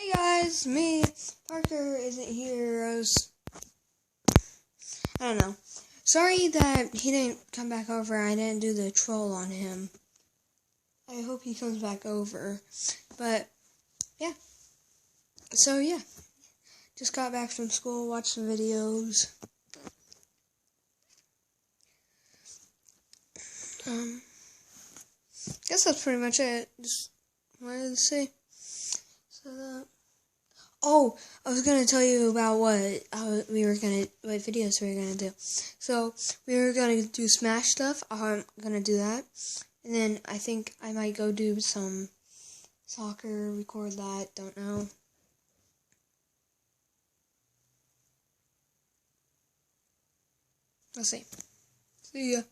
Hey guys, me, Parker isn't here. I don't know. Sorry that he didn't come back over. I didn't do the troll on him. I hope he comes back over. But, yeah. So, yeah. Just got back from school, watched some videos. Guess that's pretty much it. Just wanted to say. Oh, I was gonna tell you about what videos we were gonna do. So we were gonna do Smash stuff. I'm gonna do that, and then I think I might go do some soccer. Record that. Don't know. Let's see. See ya.